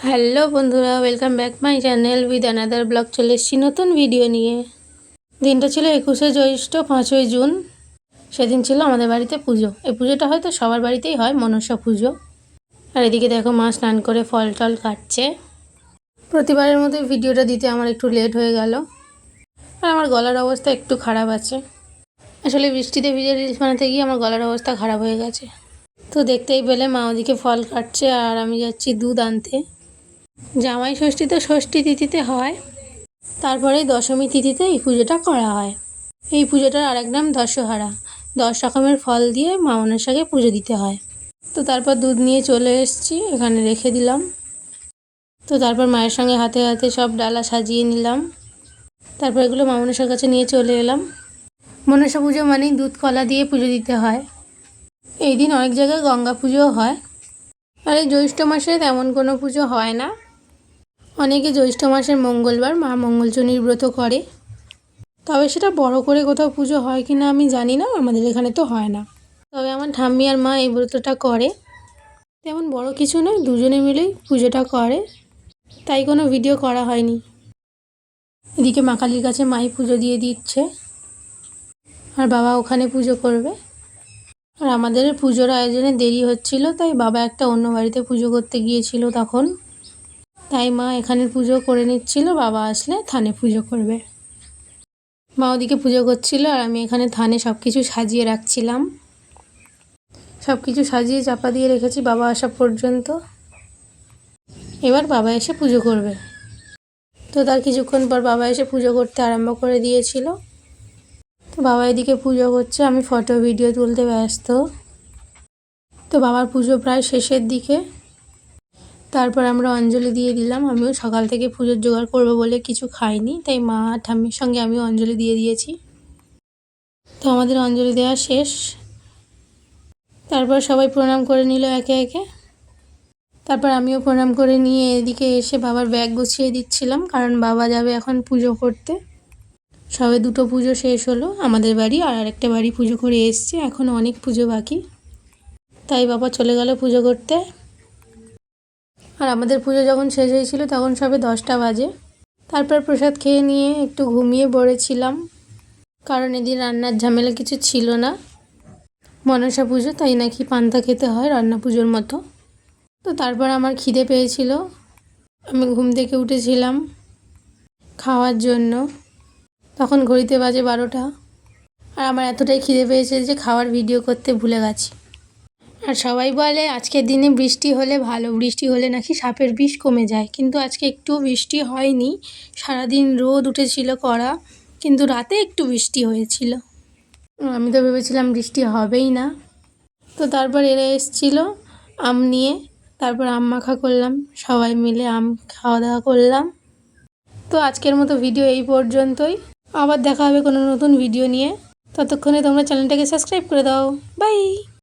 Hello বন্ধুরা, welcome back my channel with another blog. চলে এসেছি নতুন ভিডিও নিয়ে। দিনটা ছিল 21শে জ্যৈষ্ঠ, 5ই জুন। সেদিন ছিল আমাদের বাড়িতে পুজো। এই পুজোটা হয়তো সবার বাড়িতেই হয়, মনসা পুজো। আর এদিকে দেখো মা স্নান করে ফল টল কাটছে। প্রতিবারের মতো ভিডিওটা দিতে আমার একটু লেট হয়ে গেল, আর আমার গলার অবস্থা একটু খারাপ আছে। আসলে বৃষ্টিতে ভিজে রিলস বানাতে গিয়ে আমার গলার অবস্থা খারাপ হয়ে গেছে। তো দেখতেই পেলে মা ওদিকে ফল কাটছে আর আমি যাচ্ছি দুধ আনতে। জামাই ষষ্ঠী তো ষষ্ঠী তিথিতে হয়, তারপরে দশমী তিথিতে এই পুজোটা করা হয়। এই পুজোটার আরেক নাম দশহারা। 10 রকমের ফল দিয়ে মা মনসাকে পুজো দিতে হয়। তো তারপর দুধ নিয়ে চলে এসেছি, এখানে রেখে দিলাম। তো তারপর মায়ের সঙ্গে হাতে হাতে সব ডালা সাজিয়ে নিলাম। তারপর এগুলো মা মনসার কাছে নিয়ে চলে এলাম। মনসা পুজো মানেই দুধ কলা দিয়ে পুজো দিতে হয়। এই দিন অনেক জায়গায় গঙ্গা পুজোও হয়। আর এই জ্যৈষ্ঠ মাসে তেমন কোনো পুজো হয় না। অনেকে জ্যৈষ্ঠ মাসের মঙ্গলবার মা মঙ্গলচণ্ডীর ব্রত করে, তবে সেটা বড় করে কোথাও পুজো হয় কি না আমি জানি না, আমাদের এখানে তো হয় না। তবে আমার ঠাম্মি আর মা এই ব্রতটা করে। তেমন বড় কিছু নয়, দুজনে মিলেই পুজোটা করে, তাই কোনো ভিডিও করা হয়নি। এদিকে মা কালীর কাছে মাই পুজো দিয়ে দিচ্ছে, আর বাবা ওখানে পুজো করবে। আর আমাদের পুজোর আয়োজনে দেরি হচ্ছিল, তাই বাবা একটা অন্য বাড়িতে পুজো করতে গিয়েছিল তখন। তাই মা এখানে পুজো করে নিচ্ছিল, বাবা আসলে থানে পুজো করবে। মা ওদিকে পুজো করছিল আর আমি এখানে থানে সব কিছু সাজিয়ে রাখছিলাম। সব কিছু সাজিয়ে চাপা দিয়ে রেখেছি বাবা আসা পর্যন্ত। এবার বাবা এসে পুজো করবে। তো তার কিছুক্ষণ পর বাবা এসে পুজো করতে আরম্ভ করে দিয়েছিল। তো বাবা এদিকে পুজো করছে, আমি ফটো ভিডিও তুলতে ব্যস্ত। তো বাবার পুজো প্রায় শেষের দিকে। তারপর আমরা অঞ্জলি দিয়ে দিলাম। আমিও সকাল থেকে পুজোর জোগাড় করবো বলে কিছু খাইনি, তাই মা ঠাম্মির সঙ্গে আমিও অঞ্জলি দিয়ে দিয়েছি। তো আমাদের অঞ্জলি দেওয়া শেষ। তারপর সবাই প্রণাম করে নিল একে একে। তারপর আমিও প্রণাম করে নিয়ে এদিকে এসে বাবার ব্যাগ গুছিয়ে দিচ্ছিলাম, কারণ বাবা যাবে এখন পুজো করতে। সবে 2টো পুজো শেষ হলো আমাদের বাড়ি, আর আরেকটা বাড়ি পুজো করে এসছে, এখনও অনেক পুজো বাকি। তাই বাবা চলে গেল পুজো করতে। আর আমাদের পুজো যখন শেষ হয়েছিল তখন সবে 10টা বাজে। তারপর প্রসাদ খেয়ে নিয়ে একটু ঘুমিয়ে পড়েছিলাম, কারণ এদিন রান্নার ঝামেলা কিছু ছিল না। মনসা পুজো, তাই নাকি পান্তা খেতে হয় রান্না পুজোর মতো। তো তারপর আমার খিদে পেয়েছিল, আমি ঘুম থেকে উঠেছিলাম খাওয়ার জন্য। তখন ঘড়িতে বাজে 12টা, আর আমার এতটাই খিদে পেয়েছে যে খাওয়ার ভিডিও করতে ভুলে গেছি। আর সবাই বলে আজকের দিনে বৃষ্টি হলে ভালো, বৃষ্টি হলে নাকি সাপের বিষ কমে যায়, কিন্তু আজকে একটুও বৃষ্টি হয়নি। সারাদিন রোদ উঠেছিল কড়া, কিন্তু রাতে একটু বৃষ্টি হয়েছিল। আমি তো ভেবেছিলাম বৃষ্টি হবেই না। তো তারপর এরা এসেছিলো আম নিয়ে, তারপর আম মাখা করলাম, সবাই মিলে আম খাওয়া দাওয়া করলাম। তো আজকের মতো ভিডিও এই পর্যন্তই। আবার দেখা হবে কোনো নতুন ভিডিও নিয়ে। ততক্ষণে তোমরা চ্যানেলটাকে সাবস্ক্রাইব করে দাও। বাই।